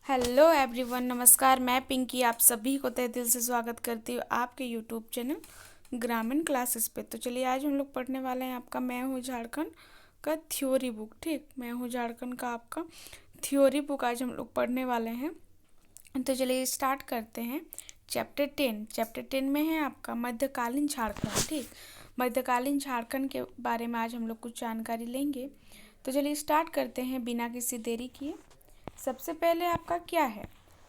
Hello everyone, नमस्कार। मैं पिंकी आप सभी को तहे दिल से स्वागत करती हूँ आपके यूट्यूब चैनल ग्रामीण क्लासेस पे। तो चलिए आज हम लोग पढ़ने वाले हैं आपका मैं हूँ झारखंड का थ्योरी बुक। ठीक, मैं हूँ झारखंड का आपका थ्योरी बुक आज हम लोग पढ़ने वाले हैं। तो चलिए स्टार्ट करते हैं। चैप्टर 10 में है आपका मध्यकालीन झारखंड। ठीक, मध्यकालीन झारखंड के बारे में आज हम लोग कुछ जानकारी लेंगे। तो चलिए स्टार्ट करते हैं बिना किसी देरी किए। सबसे पहले आपका क्या है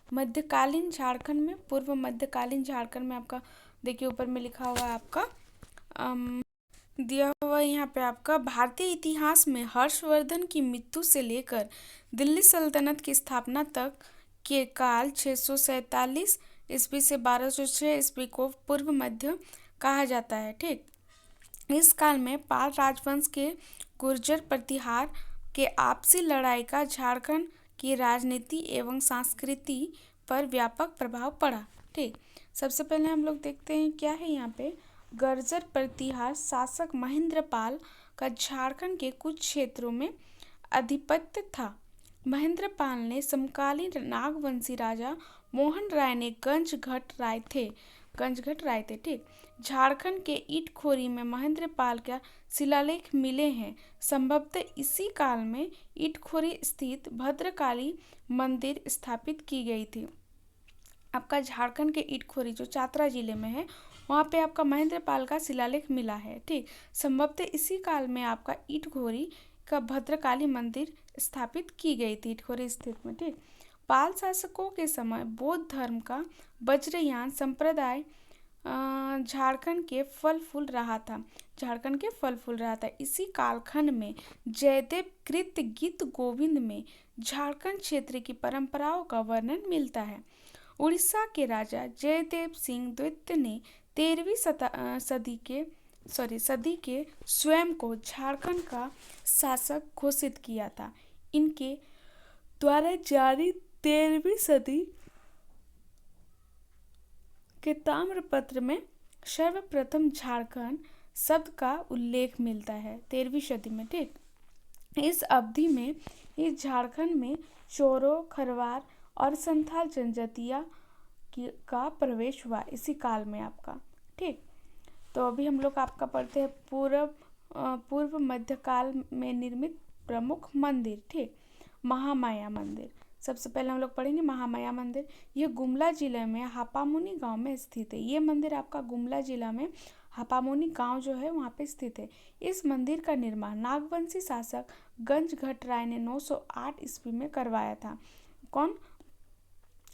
मध्यकालीन झारखंड में, पूर्व मध्यकालीन झारखंड में आपका देखिए ऊपर में लिखा हुआ है आपका दिया हुआ है यहाँ पे आपका भारतीय इतिहास में हर्षवर्धन की मृत्यु से लेकर दिल्ली सल्तनत की स्थापना तक के काल 647 ईस्वी से 1206 ईस्वी को पूर्व मध्य कहा जाता है। ठीक, इस काल में पाल राजवंश के गुर्जर प्रतिहार के आपसी लड़ाई का झारखंड की राजनीति एवं संस्कृति पर व्यापक प्रभाव पड़ा। ठीक, सबसे पहले हम लोग देखते हैं क्या है यहाँ पे। गुर्जर प्रतिहार शासक महेंद्रपाल का झारखंड के कुछ क्षेत्रों में आधिपत्य था। महेंद्रपाल ने समकालीन नागवंशी राजा मोहन राय ने गंजघट राय थे। ठीक, झारखंड के ईटखोरी में महेंद्रपाल का शिलालेख मिले हैं। संभवतः इसी काल में ईटखोरी स्थित भद्रकाली मंदिर स्थापित की गई थी। आपका झारखंड के ईटखोरी जो चतरा जिले में है वहाँ पे आपका महेंद्रपाल का शिलालेख मिला है। ठीक, संभवतः इसी काल में आपका ईटखोरी का भद्रकाली मंदिर स्थापित की गई थी ईटखोरी स्थित में। ठीक, पाल शासकों के समय बौद्ध धर्म का वज्रयान संप्रदाय झारखंड के फल फूल रहा था। इसी कालखंड में जयदेव कृत गीत गोविंद में झारखंड क्षेत्र की परंपराओं का वर्णन मिलता है। उड़ीसा के राजा जयदेव सिंह द्वितीय ने 13वीं सदी के स्वयं को झारखंड का शासक घोषित किया था। इनके द्वारा जारी 13वीं सदी के ताम्रपत्र में सर्वप्रथम झारखंड शब्द का उल्लेख मिलता है 13वीं सदी में। ठीक, इस अवधि में इस झारखंड में चोरो, खरवार और संथाल जनजातियां का प्रवेश हुआ इसी काल में आपका। ठीक, तो अभी हम लोग आपका पढ़ते हैं पूर्व मध्यकाल में निर्मित प्रमुख मंदिर। ठीक, महामाया मंदिर सबसे पहले हम लोग पढ़ेंगे। महामाया मंदिर यह गुमला जिले में हापामुनी गांव में स्थित है। ये मंदिर आपका गुमला जिला में हापामुनी गांव जो है वहाँ पे स्थित है। इस मंदिर का निर्माण नागवंशी शासक गंजघट राय ने 908 ईस्वी में करवाया था। कौन?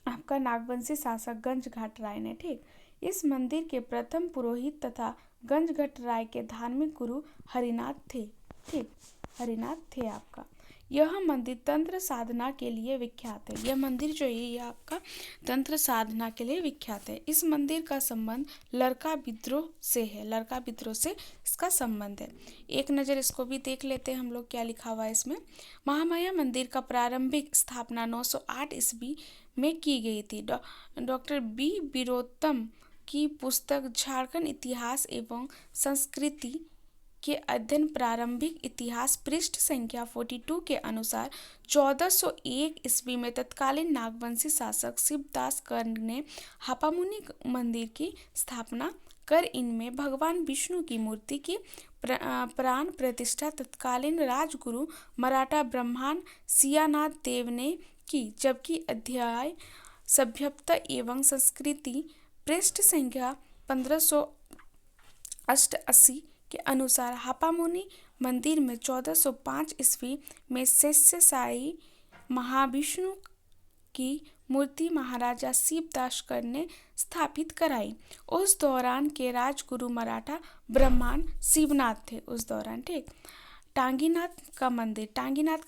आपका नागवंशी शासक गंजघट राय ने। ठीक, इस मंदिर के प्रथम पुरोहित तथा गंजघट राय के धार्मिक गुरु हरिनाथ थे। ठीक, हरिनाथ थे आपका। यह मंदिर तंत्र साधना के लिए विख्यात है। यह मंदिर जो है ये आपका तंत्र साधना के लिए विख्यात है। इस मंदिर का संबंध लड़का विद्रोह से है। लड़का विद्रोह से इसका संबंध है। एक नज़र इसको भी देख लेते हैं हम लोग क्या लिखा हुआ है इसमें। महामाया मंदिर का प्रारंभिक स्थापना 908 ईस्वी में की गई थी। डॉक्टर बी वीरोत्तम की पुस्तक झारखंड इतिहास एवं संस्कृति के अध्ययन प्रारंभिक इतिहास पृष्ठ संख्या 42 के अनुसार 1401 ईस्वी में तत्कालीन नागवंशी शासक शिवदास कर्ण ने हापामुनी मंदिर की स्थापना कर इनमें भगवान विष्णु की मूर्ति की प्राण प्रतिष्ठा तत्कालीन राजगुरु मराठा ब्राह्मण सियानाथ देव ने की। जबकि अध्याय सभ्यता एवं संस्कृति पृष्ठ संख्या 1588 के अनुसार हापामुनी मंदिर में 1405 ईस्वी में शेषशायी महाविष्णु की मूर्ति महाराजा शिवदास कर्ण ने स्थापित कराई। उस दौरान के राजगुरु मराठा ब्राह्मण शिवनाथ थे उस दौरान। ठीक, टांगीनाथ का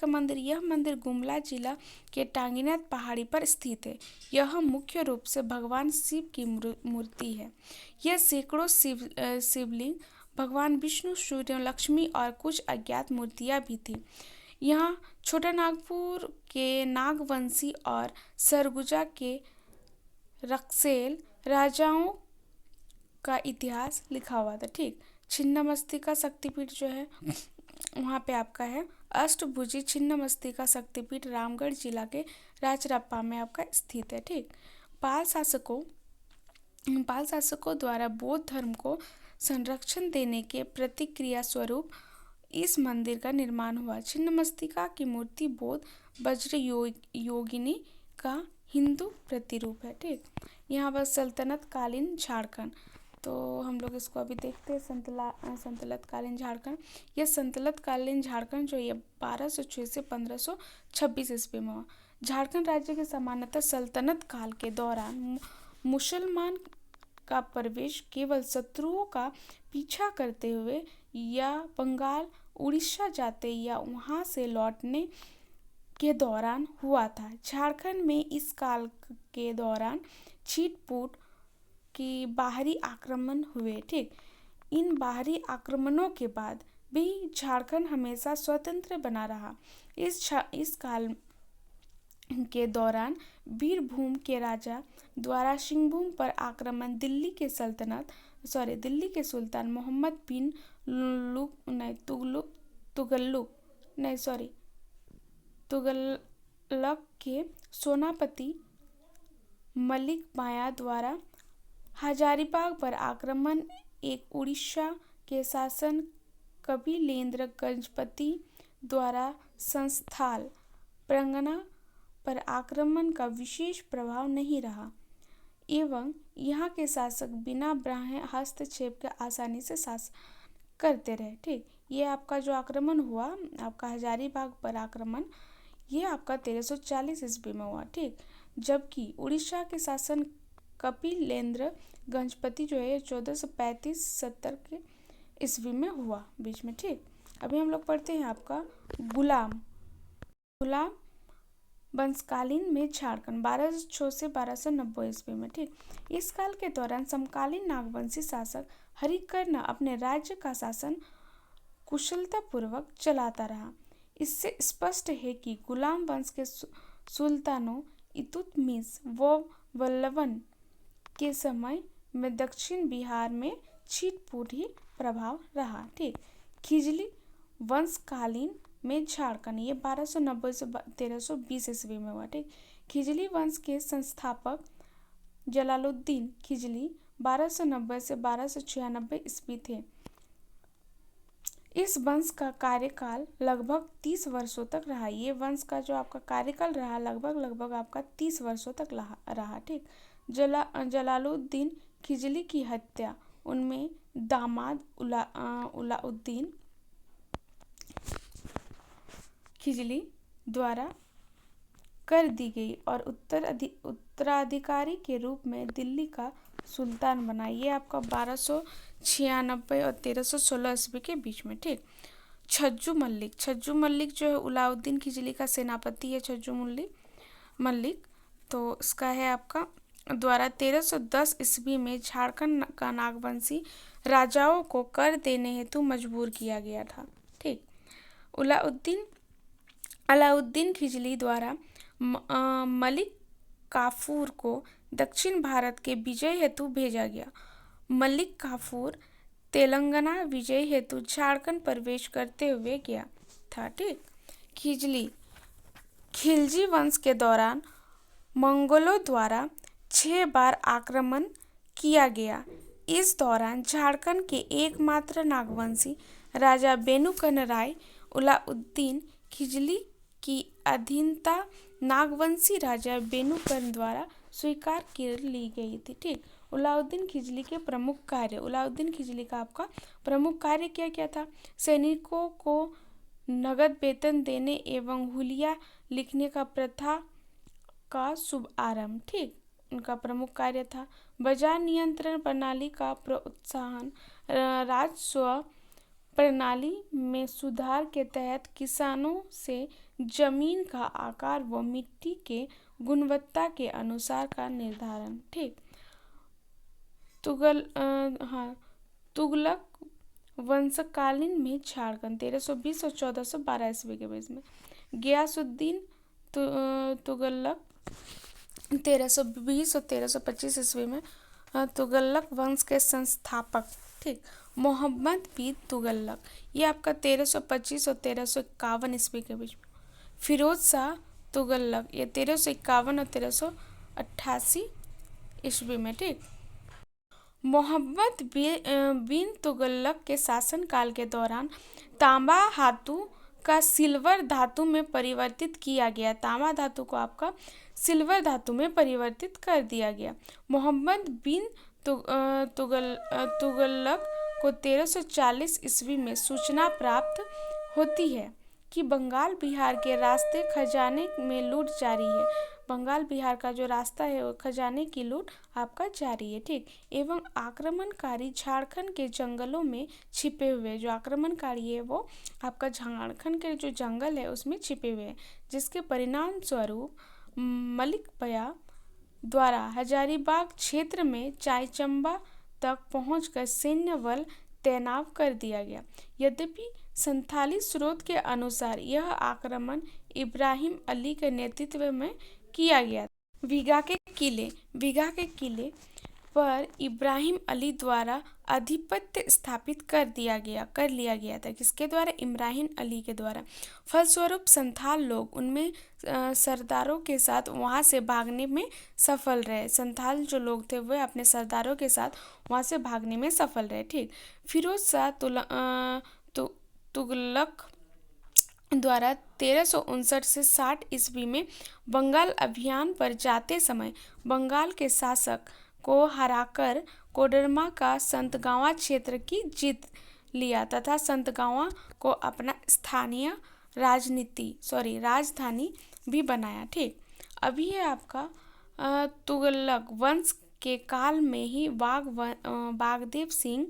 मंदिर यह मंदिर गुमला जिला के टांगीनाथ पहाड़ी पर स्थित है। यह मुख्य रूप से भगवान शिव की मूर्ति है। यह सैकड़ों शिवलिंग, भगवान विष्णु, सूर्य, लक्ष्मी और कुछ अज्ञात मूर्तियां भी थी। यहाँ छोटा नागपुर के नागवंशी और सरगुजा के रक्सेल राजाओं का इतिहास लिखा हुआ था। ठीक, छिन्नमस्तिका शक्तिपीठ जो है वहाँ पे आपका है अष्टभुजी छिन्नमस्तिका शक्तिपीठ रामगढ़ जिला के राजरप्पा में आपका स्थित है। ठीक। पाल शासकों द्वारा बौद्ध धर्म को संरक्षण देने के प्रतिक्रिया स्वरूप इस मंदिर का निर्माण हुआ। छिन्नमस्तिका की मूर्ति बौद्ध वज्र योगिनी का हिंदू प्रतिरूप है। ठीक। यहाँ पर सल्तनत कालीन झारखंड, तो हम लोग इसको अभी देखते हैं। संतलत कालीन झारखंड, यह संतलत कालीन झारखंड जो ये 1206 से 1526 ईस्वी में हुआ। झारखंड राज्य के सामान्यतः सल्तनत काल के दौरान मुसलमान का प्रवेश केवल शत्रुओं का पीछा करते हुए या बंगाल उड़ीसा जाते या वहां से लौटने के दौरान हुआ था। झारखंड में इस काल के दौरान छीटपुट की बाहरी आक्रमण हुए। ठीक। इन बाहरी आक्रमणों के बाद भी झारखंड हमेशा स्वतंत्र बना रहा। इस काल के दौरान बीरभूम के राजा द्वारा सिंहभूम पर आक्रमण दिल्ली के सुल्तान मोहम्मद बिन तुगलक के सेनापति मलिक माया द्वारा हजारीबाग पर आक्रमण, एक उड़ीसा के शासन कपिलेंद्र गजपति द्वारा संस्थाल परगना पर आक्रमण का विशेष प्रभाव नहीं रहा एवं यहाँ के शासक बिना बाह्य हस्तक्षेप के आसानी से शासन करते रहे। ठीक। ये आपका जो आक्रमण हुआ, आपका हजारीबाग पर आक्रमण, ये आपका 1340 ईस्वी में हुआ। ठीक। जबकि उड़ीसा के शासन कपिलेंद्र गजपति जो है 1435-70 के ईस्वी में हुआ बीच में। ठीक। अभी हम लोग पढ़ते हैं आपका गुलाम वंशकालीन में झारखंड 1206 से 1290 ईस्वी में। ठीक। इस काल के दौरान समकालीन नागवंशी शासक हरिकर्ण अपने राज्य का शासन कुशलतापूर्वक चलाता रहा। इससे स्पष्ट है कि गुलाम वंश के सुल्तानों इल्तुतमिश व वल्लवन के समय में दक्षिण बिहार में छीटपुट ही प्रभाव रहा। ठीक। खिजली वंशकालीन में झारखंड, ये 1290 से 1320 ईस्वी में हुआ। ठीक। खिजली वंश के संस्थापक जलालुद्दीन खिजली 1290 से 1296 ईस्वी थे। इस वंश का कार्यकाल लगभग 30 वर्षों तक रहा। ये वंश का जो आपका कार्यकाल रहा लगभग आपका 30 वर्षों तक रहा। ठीक। जलालुद्दीन खिजली की हत्या उनमें दामाद उलाउद्दीन खिजली द्वारा कर दी गई और उत्तराधिकारी के रूप में दिल्ली का सुल्तान बना। ये आपका 1296 और 1316 ईस्वी के बीच में। ठीक। छज्जू मल्लिक जो है उलाउद्दीन खिजली का सेनापति है। छज्जू मल्लिक तो इसका है आपका द्वारा 1310 ईस्वी में झारखंड का नागवंशी राजाओं को कर देने हेतु मजबूर किया गया था। ठीक। अलाउद्दीन खिजली द्वारा मलिक काफूर को दक्षिण भारत के विजय हेतु भेजा गया। मलिक काफूर तेलंगाना विजय हेतु झारखंड प्रवेश करते हुए गया था। ठीक। खिलजी वंश के दौरान मंगोलों द्वारा 6 बार आक्रमण किया गया। इस दौरान झारखंड के एकमात्र नागवंशी राजा बेनुकन राय उलाउद्दीन खिजली की अधीनता नागवंशी राजा बेनुकन द्वारा स्वीकार कर ली गई थी। ठीक। उलाउद्दीन खिजली के प्रमुख कार्य, उलाउद्दीन खिजली का आपका प्रमुख कार्य क्या क्या था? सैनिकों को नगद वेतन देने एवं हुलिया लिखने का प्रथा का शुभारंभ। ठीक। उनका प्रमुख कार्य था। बाजार नियंत्रण प्रणाली का प्रोत्साहन, राजस्व प्रणाली में सुधार के तहत किसानों से जमीन का आकार व मिट्टी के गुणवत्ता के अनुसार का निर्धारण। ठीक। तुगलक वंशकालीन में झारखंड 1320 और 1412 ईस्वी के बीच में। गियासुद्दीन तुगलक 1320 और 1325 ईस्वी में तुगलक वंश के संस्थापक। ठीक। मोहम्मद बिन तुगलक, ये आपका 1325 और 1351 ईस्वी के बीच में। फिरोज शाह तुगलक, ये 1351 और 1388 ईस्वी में। ठीक। मोहम्मद बिन तुगलक के शासनकाल के दौरान तांबा धातु का सिल्वर धातु में परिवर्तित किया गया। तांबा धातु को आपका सिल्वर धातु में परिवर्तित कर दिया गया। मोहम्मद बिन तुगलक को 1340 ईस्वी में सूचना प्राप्त होती है कि बंगाल बिहार के रास्ते खजाने में लूट जारी है। बंगाल बिहार का जो रास्ता है वो खजाने की लूट आपका जारी है। ठीक। एवं आक्रमणकारी झारखंड के जंगलों में छिपे हुए, जो आक्रमणकारी है वो आपका झारखंड के जो जंगल है उसमें छिपे हुए हैं, जिसके परिणाम स्वरूप मलिक पया द्वारा हजारीबाग क्षेत्र में चाईचंबा तक पहुंचकर सैन्य बल तैनात कर दिया गया। यद्यपि संथाली स्रोत के अनुसार यह आक्रमण इब्राहिम अली के नेतृत्व में किया गया। विगा के किले पर इब्राहिम अली द्वारा आधिपत्य स्थापित कर लिया गया था। किसके द्वारा? इब्राहिम अली के द्वारा। फलस्वरूप संथाल लोग उनमें सरदारों के साथ वहां से भागने में सफल रहे। संथाल जो लोग थे वह अपने सरदारों के साथ वहां से भागने में सफल रहे। ठीक। फिरोज शाह तुगलक द्वारा 1359 से 60 ईस्वी में बंगाल अभियान पर जाते समय बंगाल के शासक को हराकर कोडरमा का संतगावा क्षेत्र की जीत लिया तथा संतगावा को अपना स्थानीय राजधानी भी बनाया। ठीक। अभी है आपका तुगलक वंश के काल में ही बागदेव सिंह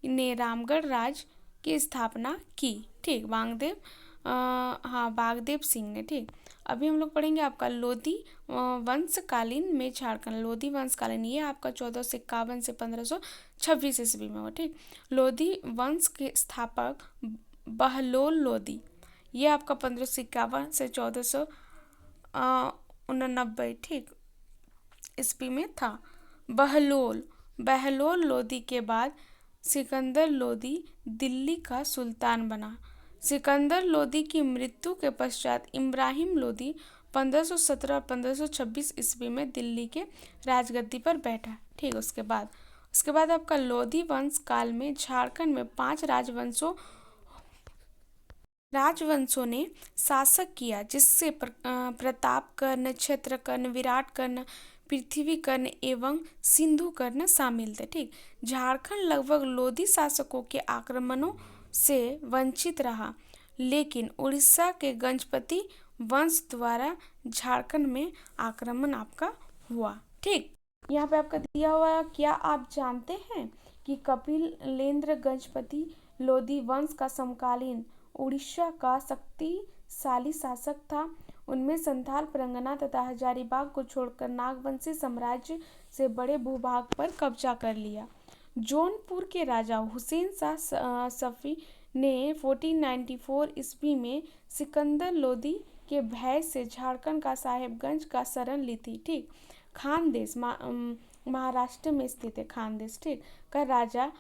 ने रामगढ़ राज की स्थापना की। ठीक। बागदेव सिंह ने। ठीक। अभी हम लोग पढ़ेंगे आपका लोधी वंशकालीन में झारखंड। लोधी वंशकालीन ये आपका 1451 से 1526 ईस्वी में हो। ठीक। लोधी वंश के स्थापक बहलोल लोधी, ये आपका 1551 से 1489 ठीक ईस्वी में था। बहलोल लोधी के बाद सिकंदर लोधी दिल्ली का सुल्तान बना। सिकंदर लोधी की मृत्यु के पश्चात इब्राहिम लोधी 1517 और 1526 ईस्वी में दिल्ली के राजगद्दी पर बैठा। ठीक। उसके बाद आपका लोधी वंश काल में झारखंड में 5 राजवंशों ने शासक किया, जिससे प्रतापकर्ण, क्षेत्रकर्ण, विराटकर्ण, पृथ्वीकर्ण एवं सिंधुकर्ण शामिल थे। ठीक। झारखंड लगभग लोधी शासकों के आक्रमणों से वंचित रहा, लेकिन उड़ीसा के गजपति वंश द्वारा झारखंड में आक्रमण आपका हुआ। ठीक। यहाँ पे आपका दिया हुआ, क्या आप जानते हैं कि कपिलेंद्र गजपति लोधी वंश का समकालीन उड़ीसा का शक्तिशाली शासक था। उनमें संथाल परगना तथा हजारीबाग को छोड़कर नागवंशी साम्राज्य से बड़े भूभाग पर कब्जा कर लिया। जौनपुर के राजा हुसैन शाह सफी ने 1494 ईस्वी में सिकंदर लोधी के भय से झारखंड का साहेबगंज का शरण ली थी। ठीक। खानदेश महाराष्ट्र में स्थित है। खानदेश ठीक का राजा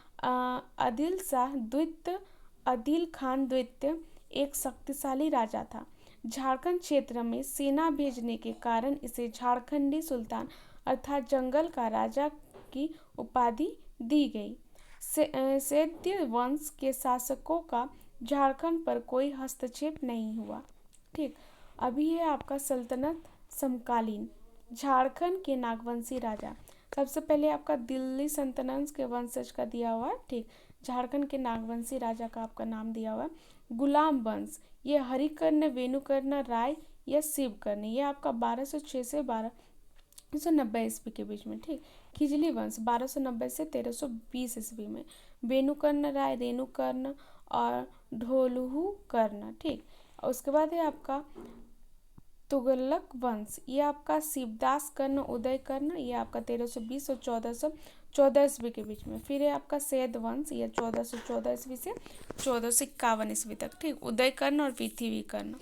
आदिल खान द्वितीय एक शक्तिशाली राजा था। झारखंड क्षेत्र में सेना भेजने के कारण इसे झारखंडी सुल्तान अर्थात जंगल का राजा की उपाधि दी गई। सैत्य वंश के शासकों का झारखंड पर कोई हस्तक्षेप नहीं हुआ। ठीक। अभी है आपका सल्तनत समकालीन झारखंड के नागवंशी राजा। सबसे पहले आपका दिल्ली सल्तनत के वंशज का दिया हुआ। ठीक। झारखंड के नागवंशी राजा का आपका नाम दिया हुआ गुलाम वंश। ये हरिकर्ण, वेणुकर्ण, राय या शिवकर्ण, ये आपका 1206 से 1290 ईस्वी के बीच में। ठीक। खिजली वंश 1290 से 1320 ईस्वी में। वेणुकर्ण, राय, रेणुकर्ण और ढोलहु कर्ण। ठीक। और उसके बाद है आपका तुगलक वंश, ये आपका शिवदास कर्ण, उदय कर्ण, ये आपका 1320 और 1414 ईस्वी के बीच में। फिर है आपका सैद वंश, ये 1414 ईस्वी से 1451 ईस्वी तक। ठीक। उदय कर्ण और पृथ्वी कर्ण।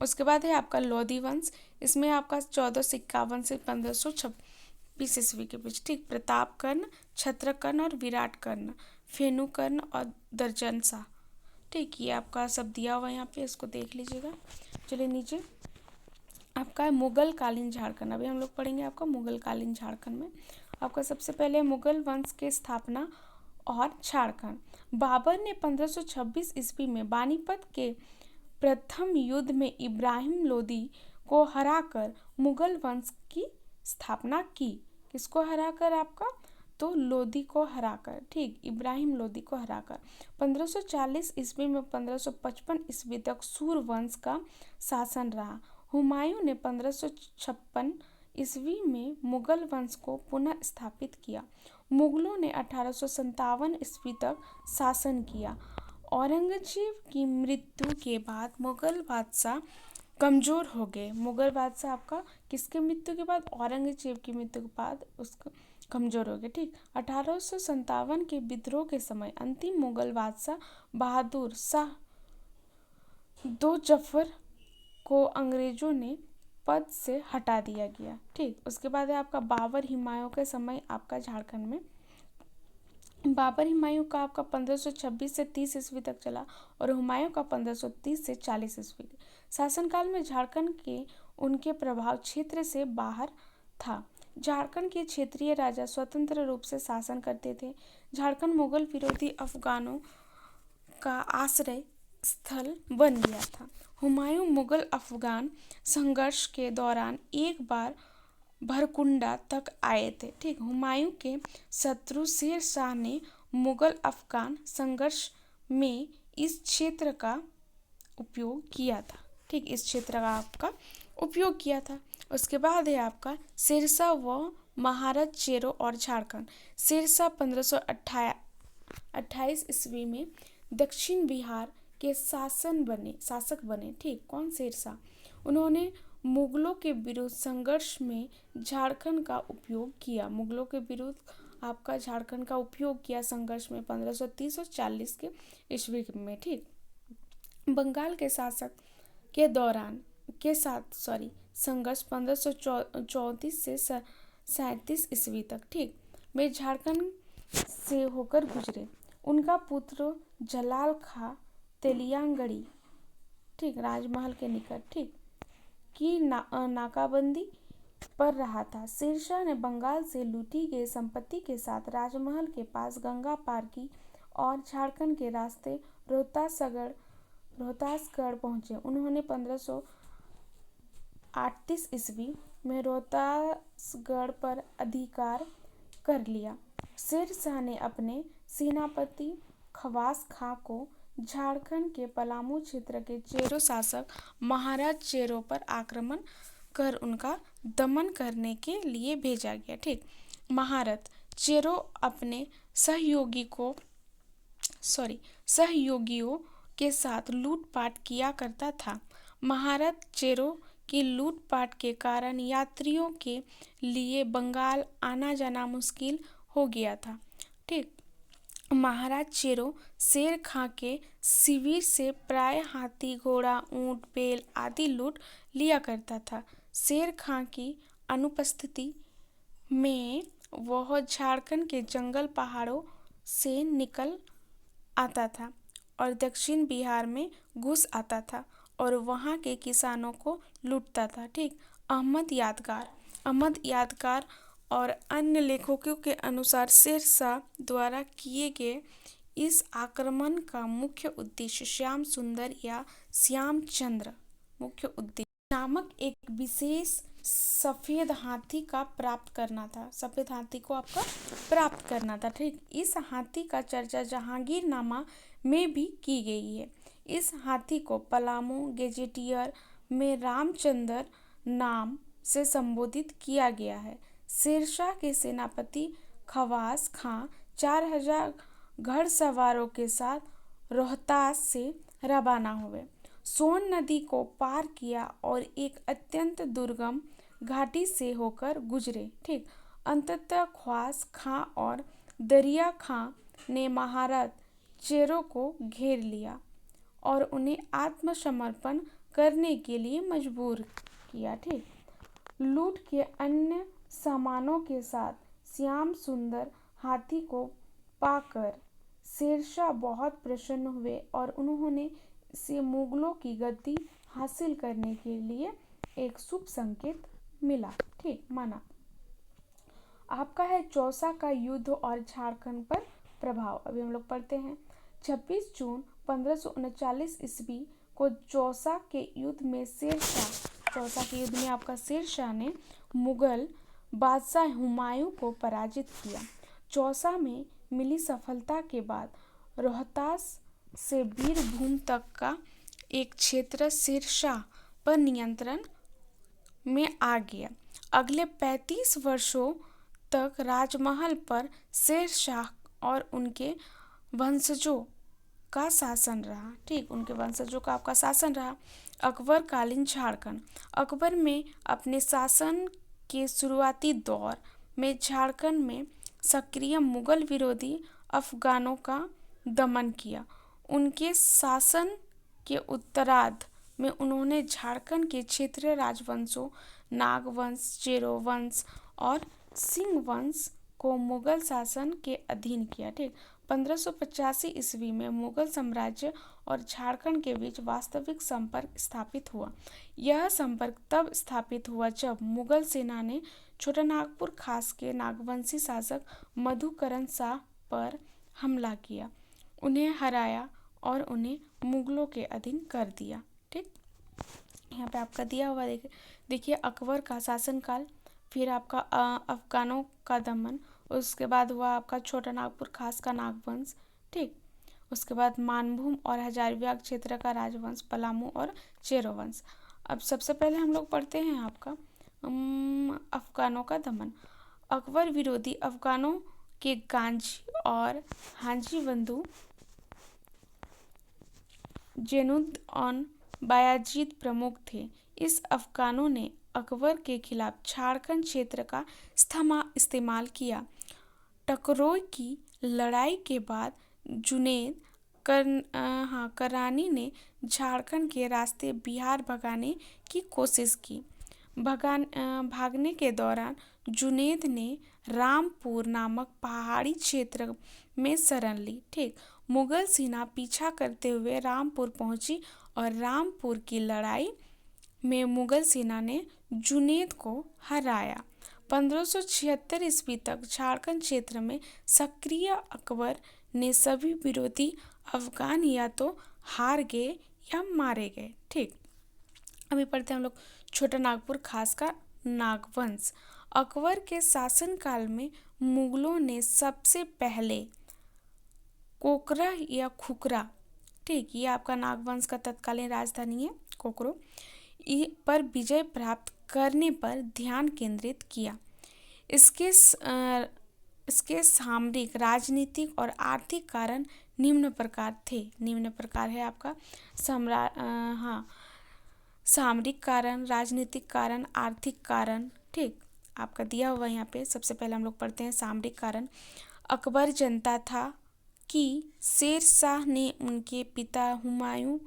उसके बाद है आपका लोधी वंश, इसमें आपका 1451 से 1526 ईस्वी के बीच। ठीक। प्रताप कर्ण, क्षत्रकर्ण और विराट कर्ण। फेनुकर्ण और दर्जनसा। ठीक, ये आपका सब दिया हुआ है यहाँ पे, इसको देख लीजिएगा। चलिए नीचे आपका है मुगल कालीन झारखंड। अभी हम लोग पढ़ेंगे आपका मुगल कालीन झारखंड में आपका सबसे पहले मुगल वंश के स्थापना और झारखंड। बाबर ने 1526 ईस्वी में पानीपत के प्रथम युद्ध में इब्राहिम लोदी को हराकर मुगल वंश की स्थापना की। किसको हराकर आपका? तो लोदी को हराकर। ठीक, इब्राहिम लोदी को हराकर 1540 ईस्वी में 1555 ईस्वी तक सूर वंश का शासन रहा। हुमायूं ने 1556 ईस्वी में मुगल वंश को पुनः स्थापित किया। मुगलों ने 1857 ईस्वी तक शासन किया। औरंगजेब की मृत्यु के बाद मुगल बादशाह कमजोर हो गए। मुगल बादशाह आपका किसके मृत्यु के बाद? औरंगजेब की मृत्यु के बाद उसका कमजोर हो गए। ठीक, 1857 के विद्रोह के समय अंतिम मुगल बादशाह बहादुर शाह दो जफर को अंग्रेजों ने पद से हटा दिया गया। ठीक, उसके बाद है आपका बाबर हुमायूं के समय आपका झारखंड में। बाबर हुमायूं का आपका 1526 से 30 ईस्वी तक चला और हुमायूं का 1530 से 40 ईस्वी। शासनकाल में झारखंड के उनके प्रभाव क्षेत्र से बाहर था। झारखंड के क्षेत्रीय राजा स्वतंत्र रूप से शासन करते थे। झारखंड मुगल विरोधी अफगानों का आश्रय स्थल बन गया था। हुमायूं मुगल अफगान संघर्ष के दौरान एक बार भरकुंडा तक आए थे। ठीक, हुमायूं के शत्रु शेर शाह ने मुगल अफगान संघर्ष में इस क्षेत्र का उपयोग किया था। ठीक, इस क्षेत्र का आपका उपयोग किया था। उसके बाद है आपका सिरसा व महाराज चेरो और झारखंड। सिरसा 1528 ईस्वी में दक्षिण बिहार के शासक बने। ठीक, कौन? सिरसा। उन्होंने मुगलों के विरुद्ध संघर्ष में झारखंड का उपयोग किया। मुगलों के विरुद्ध आपका झारखंड का उपयोग किया संघर्ष में 1530 और 40 के ईस्वी में। ठीक, बंगाल के शासक के दौरान के साथ संघर्ष 1534 से 37 ईस्वी तक। ठीक, वे झारखंड से होकर गुजरे। उनका पुत्र जलाल खां तेलियांगड़ी, ठीक, राजमहल के निकट, ठीक, की नाकाबंदी पर रहा था। शेरशाह ने बंगाल से लूटी गई संपत्ति के साथ राजमहल के पास गंगा पार की और झारखंड के रास्ते रोहतासगढ़ पहुंचे। उन्होंने 1538 ईस्वी में रोहतासगढ़ पर अधिकार कर लिया। शेरशाह ने अपने सेनापति खवास खां को झारखंड के पलामू क्षेत्र के चेरो शासक महाराज चेरो पर आक्रमण कर उनका दमन करने के लिए भेजा गया। ठीक, महाराज चेरो अपने सहयोगियों के साथ लूटपाट किया करता था। महाराज चेरो की लूटपाट के कारण यात्रियों के लिए बंगाल आना जाना मुश्किल हो गया था। ठीक, महाराज चेरो शेर खां के शिविर से प्राय हाथी, घोड़ा, ऊंट, बैल आदि लूट लिया करता था। शेर खां की अनुपस्थिति में वह झारखंड के जंगल पहाड़ों से निकल आता था और दक्षिण बिहार में घुस आता था और वहां के किसानों को लूटता था। ठीक, अहमद यादगार और अन्य लेखकों के अनुसार शेरशाह द्वारा किए गए इस आक्रमण का मुख्य उद्देश्य श्याम सुंदर या श्यामचंद्र नामक एक विशेष सफेद हाथी का प्राप्त करना था। सफेद हाथी को आपका प्राप्त करना था। ठीक, इस हाथी का चर्चा जहांगीरनामा में भी की गई है। इस हाथी को पलामू गेजेटियर में रामचंद्र नाम से संबोधित किया गया है। शेरशाह के सेनापति खवास खां 4000 घड़सवारों के साथ रोहतास से रवाना हुए, सोन नदी को पार किया और एक अत्यंत दुर्गम घाटी से होकर गुजरे। ठीक, अंततः खवास खां और दरिया खां ने महाराज चेरो को घेर लिया और उन्हें आत्मसमर्पण करने के लिए मजबूर किया। ठीक, लूट के अन्य सामानों के साथ श्याम सुंदर हाथी को पाकर शेरशाह बहुत प्रसन्न हुए और उन्होंने इसे मुगलों की गद्दी हासिल करने के लिए एक शुभ संकेत मिला, ठीक माना। आपका है चौसा का युद्ध और झारखंड पर प्रभाव। अभी हम लोग पढ़ते हैं। 26 जून 1539 ईस्वी को चौसा के युद्ध में आपका शेरशाह ने मुगल बादशाह हुमायूं को पराजित किया। चौसा में मिली सफलता के बाद रोहतास से बीरभूम तक का एक क्षेत्र शेरशाह पर नियंत्रण में आ गया। अगले 35 वर्षों तक राजमहल पर शेरशाह और उनके वंशजों का शासन रहा, ठीक, उनके वंशजों का आपका शासन रहा। अकबर कालीन झारखंड। अकबर में अपने शासन के शुरुआती दौर में झारखंड में सक्रिय मुगल विरोधी अफगानों का दमन किया। उनके शासन के उत्तरार्ध में उन्होंने झारखंड के क्षेत्रीय राजवंशों नागवंश, चेरो वंश और सिंह वंश को मुगल शासन के अधीन किया, ठीक। 1585 ईस्वी में मुगल साम्राज्य और झारखंड के बीच वास्तविक संपर्क स्थापित हुआ। यह संपर्क तब स्थापित हुआ जब मुगल सेना ने छोटानागपुर खास के नागवंशी शासक मधुकरण शाह पर हमला किया, उन्हें हराया और उन्हें मुगलों के अधीन कर दिया, ठीक। यहाँ पे आपका दिया हुआ देखिए अकबर का शासनकाल, फिर आपका अफगानों का दमन, उसके बाद हुआ आपका छोटानागपुर खास का नागवंश, ठीक। उसके बाद मानभूम और हजारीबाग क्षेत्र का राजवंश पलामू और चेरो वंश। अब सबसे पहले हम लोग पढ़ते हैं आपका अफगानों का दमन। अकबर विरोधी अफगानों के गांजी और हाजी बंधु जैनुद्दौन बायाजीद प्रमुख थे। इस अफगानों ने अकबर के खिलाफ झारखंड क्षेत्र का इस्तेमाल किया। टकरोई की लड़ाई के बाद जुनैद करानी ने झारखंड के रास्ते बिहार भगाने की कोशिश की। भागने के दौरान जुनैद ने रामपुर नामक पहाड़ी क्षेत्र में शरण ली, ठीक। मुगल सेना पीछा करते हुए रामपुर पहुंची और रामपुर की लड़ाई में मुगल सेना ने जुनैद को हराया। 1576 ईस्वी तक झारखंड क्षेत्र में सक्रिय अकबर ने सभी विरोधी अफगान या तो हार गए या मारे गए, ठीक। अभी पढ़ते हैं हम लोग छोटा नागपुर खास का नागवंश। अकबर के शासनकाल में मुगलों ने सबसे पहले कोकरा या खुकरा, ठीक, ये आपका नागवंश का तत्कालीन राजधानी है कोकरो, पर विजय प्राप्त करने पर ध्यान केंद्रित किया। इसके सामरिक, राजनीतिक और आर्थिक कारण निम्न प्रकार थे। निम्न प्रकार है आपका सामरिक कारण, राजनीतिक कारण, आर्थिक कारण, ठीक, आपका दिया हुआ यहाँ पे। सबसे पहले हम लोग पढ़ते हैं सामरिक कारण। अकबर जानता था कि शेरशाह ने उनके पिता हुमायूं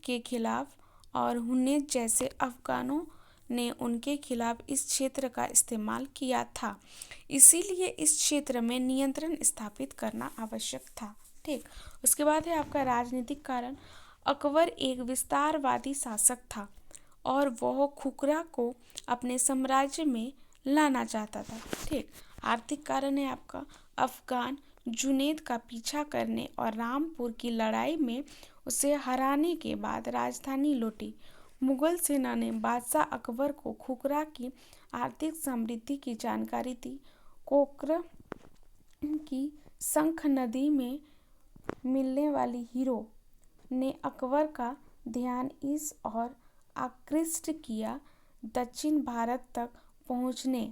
के खिलाफ और हुनैन जैसे अफगानों ने उनके खिलाफ इस क्षेत्र का इस्तेमाल किया था, इसीलिए इस क्षेत्र में नियंत्रण स्थापित करना आवश्यक था, ठीक। उसके बाद है आपका राजनीतिक कारण। अकबर एक विस्तारवादी शासक था और वह खुकरा को अपने साम्राज्य में लाना चाहता था, ठीक। आर्थिक कारण है आपका अफगान जुनैद का पीछा करने और रामपुर की लड़ाई में उसे हराने के बाद राजधानी लौटी। मुगल सेना ने बादशाह अकबर को खुकरा की आर्थिक समृद्धि की जानकारी दी। कोकरा की शंख नदी में मिलने वाली हीरो ने अकबर का ध्यान इस ओर आकृष्ट किया। दक्षिण भारत तक पहुंचने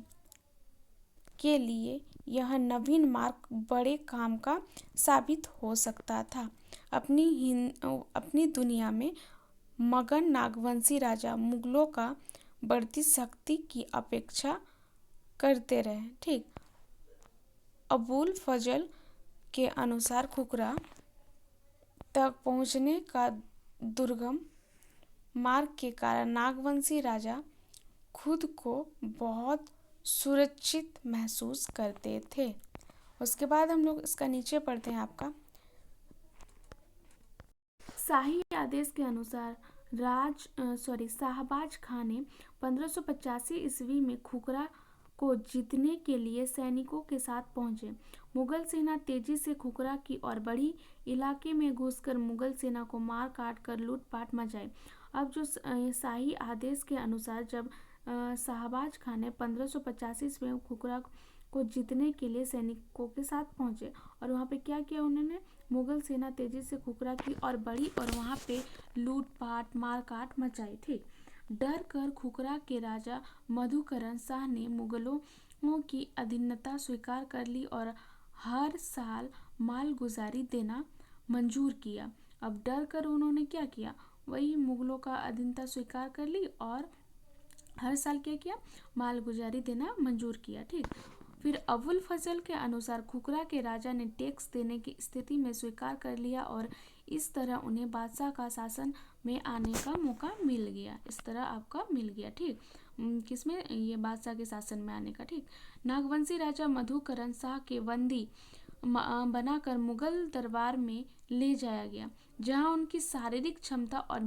के लिए यह नवीन मार्ग बड़े काम का साबित हो सकता था। अपनी दुनिया में मगन नागवंशी राजा मुगलों का बढ़ती शक्ति की अपेक्षा करते रहे, ठीक। अबुल फजल के अनुसार खुकरा तक पहुंचने का दुर्गम मार्ग के कारण नागवंशी राजा खुद को बहुत सुरक्षित महसूस करते थे। उसके बाद हम लोग इसका नीचे पढ़ते हैं आपका शाही आदेश के अनुसार शाहबाज खां ने 1585 ईस्वी में खुखरा को जीतने के लिए सैनिकों के साथ पहुंचे। मुगल सेना तेजी से खुखरा की ओर बढ़ी। इलाके में घुसकर मुगल सेना को मार काट कर लूटपाट मचाई। अब जो शाही आदेश के अनुसार जब शाहबाज खां ने 1585 ईस्वी में खुखरा को जीतने के लिए सैनिकों के साथ पहुंचे और वहाँ पे क्या किया उन्होंने, मुगल सेना तेजी से खुखरा की ओर बढ़ी और वहाँ पे लूटपाट मारकाट मचाई थी। डर कर खुखरा के राजा मधुकरण शाह ने मुगलों की अधीनता स्वीकार कर ली और हर साल मालगुजारी देना मंजूर किया। अब डर कर उन्होंने क्या किया, वही मुगलों का अधीनता स्वीकार कर ली और हर साल क्या किया, मालगुजारी देना मंजूर किया। ठीक, फिर अबुल फजल के अनुसार खुखरा के राजा ने टैक्स देने की स्थिति में स्वीकार कर लिया और इस तरह उन्हें बादशाह का शासन में आने का मौका मिल गया। इस तरह आपका मिल गया। ठीक, किसमें, ये बादशाह के शासन में आने का। ठीक, नागवंशी राजा मधुकरण शाह के बंदी बनाकर मुगल दरबार में ले जाया गया, जहां उनकी शारीरिक क्षमता और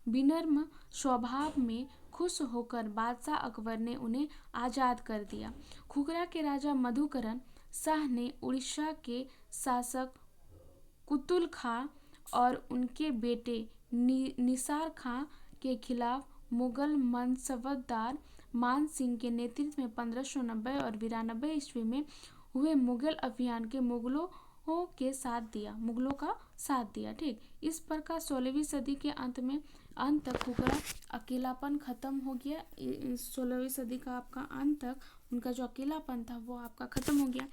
विनम्र स्वभाव में खुश होकर बादशाह अकबर ने उन्हें आज़ाद कर दिया। खुखरा के राजा मधुकरण शाह ने उड़ीसा के शासक कुतुल खां और उनके बेटे निसार खां के खिलाफ मुगल मनसबदार मान सिंह के नेतृत्व में 1590 और 92 ईस्वी में हुए मुगल अभियान के मुगलों का साथ दिया। ठीक, इस प्रकार 16वीं सदी के अंत तक खुखरा अकेलापन खत्म हो गया। 16वीं सदी का आपका अंत तक उनका जो अकेलापन था वो आपका खत्म हो गया।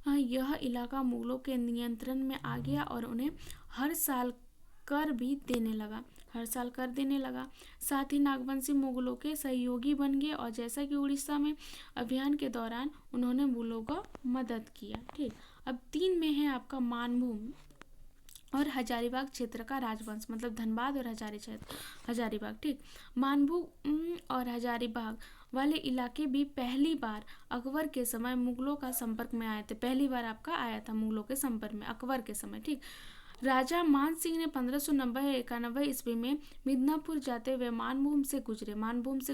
हाँ, यह इलाका मुगलों के नियंत्रण में आ गया और उन्हें हर साल कर देने लगा। साथ ही नागवंशी मुगलों के सहयोगी बन गए और जैसा कि उड़ीसा में अभियान के दौरान उन्होंने मुगलों का मदद किया। ठीक, अब 3 में है आपका मानभूम और हजारीबाग क्षेत्र का राजवंश, मतलब धनबाद और हजारीबाग। ठीक, मानभूम और हजारीबाग वाले इलाके भी पहली बार अकबर के समय मुगलों का संपर्क में आए थे। पहली बार आपका आया था मुगलों के संपर्क में अकबर के समय। ठीक, राजा मान सिंह ने 1590-91 ईस्वी में मिदनापुर जाते हुए मानभूम से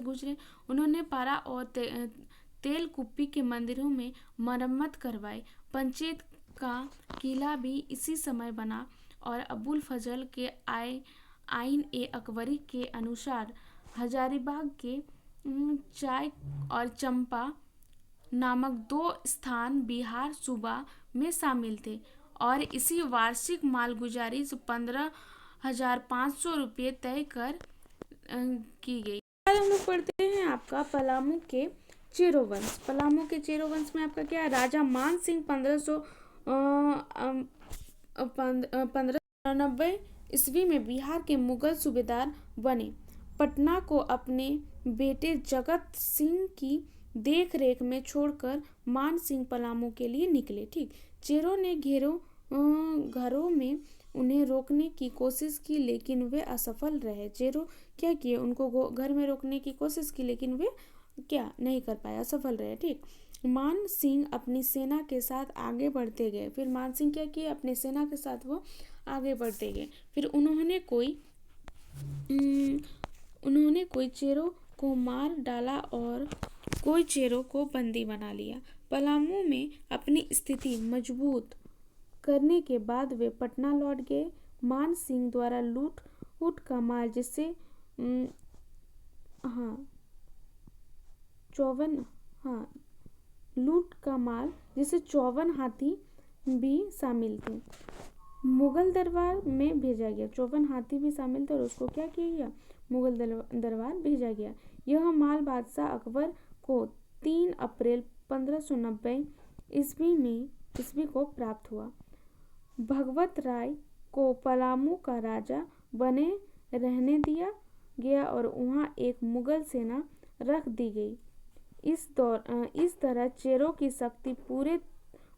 गुजरे। उन्होंने पारा और तेलकुप्पी के मंदिरों में मरम्मत करवाई। पंचेत का किला भी इसी समय बना और अबुल फजल के आइन ए अकबरी के अनुसार हजारीबाग के चाय और चंपा नामक 2 स्थान बिहार सूबा में शामिल थे और इसी वार्षिक मालगुजारी 15,500 रुपये तय कर की गई। हम लोग पढ़ते हैं आपका पलामू के चेरो वंश में आपका क्या है, राजा मान सिंह 1590 ईस्वी में बिहार के मुगल सूबेदार बने। पटना को अपने बेटे जगत सिंह की देखरेख में छोड़कर मान सिंह पलामू के लिए निकले। ठीक, चेरों ने घरों में उन्हें रोकने की कोशिश की लेकिन वे असफल रहे। चेरों क्या किए, उनको घर में रोकने की कोशिश की लेकिन वे क्या नहीं कर पाए, असफल रहे। ठीक, मान सिंह अपनी सेना के साथ आगे बढ़ते गए। फिर मान सिंह क्या किए, अपनी सेना के साथ वो आगे बढ़ते गए। फिर उन्होंने कोई चेरों को मार डाला और कोई चेरों को बंदी बना लिया। पलामू में अपनी स्थिति मजबूत करने के बाद वे पटना लौट गए। मान सिंह द्वारा लूट का माल जिससे 54 हाथी भी शामिल थे, मुगल दरबार में भेजा गया। 54 हाथी भी शामिल थे और उसको क्या किया गया, मुगल दरबार भेजा गया। यह माल बादशाह अकबर को 3 अप्रैल 1590 ईस्वी को प्राप्त हुआ। भगवत राय को पलामू का राजा बने रहने दिया गया और वहाँ एक मुगल सेना रख दी गई। इस तरह चेरों की शक्ति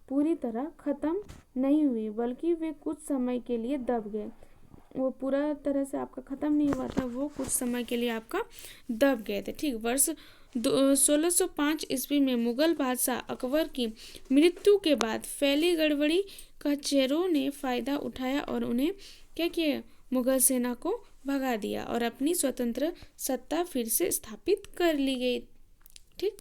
पूरी तरह खत्म नहीं हुई बल्कि वे कुछ समय के लिए दब गए। वो पूरा तरह से आपका खत्म नहीं हुआ था, वो कुछ समय के लिए आपका दब गए थे। ठीक, वर्ष 1605 ईस्वी में मुगल बादशाह अकबर की मृत्यु के बाद फैली गड़बड़ी का चेरों ने फायदा उठाया और उन्हें क्या किया, मुगल सेना को भगा दिया और अपनी स्वतंत्र सत्ता फिर से स्थापित कर ली गई। ठीक,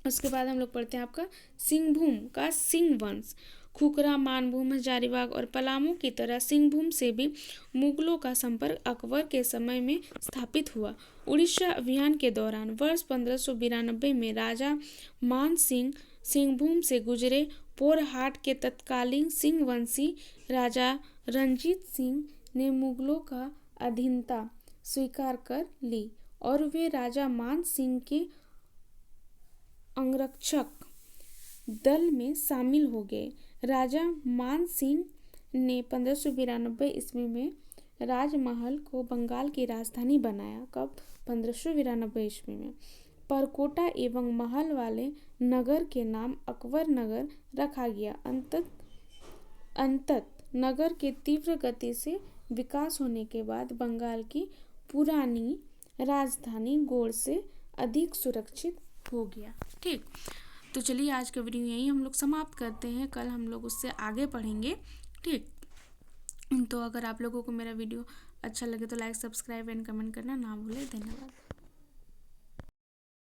उसके बाद हम लोग पढ़ते हैं आपका सिंहभूम का सिंह वंश। खुखरा, मानभूम, हजारीबाग और पलामू की तरह सिंहभूम से भी मुगलों का संपर्क अकबर के समय में स्थापित हुआ। उड़ीसा अभियान के दौरान वर्ष 1592 में राजा मान सिंह सिंहभूम से गुजरे। पोरहाट के तत्कालीन सिंह वंशी राजा रंजीत सिंह ने मुगलों का अधीनता स्वीकार कर ली और वे राजा मान सिंह के अंगरक्षक दल में शामिल हो गए। राजा मान सिंह ने 1592 ईस्वी में राजमहल को बंगाल की राजधानी बनाया। कब? 1592 ईस्वी में। परकोटा एवं महल वाले नगर के नाम अकबर नगर रखा गया। अंतत नगर के तीव्र गति से विकास होने के बाद बंगाल की पुरानी राजधानी गौड़ से अधिक सुरक्षित हो गया। ठीक, तो चलिए आज का वीडियो यही हम लोग समाप्त करते हैं। कल हम लोग उससे आगे पढ़ेंगे। ठीक, तो अगर आप लोगों को मेरा वीडियो अच्छा लगे तो लाइक, सब्सक्राइब एंड कमेंट करना ना भूलें। धन्यवाद।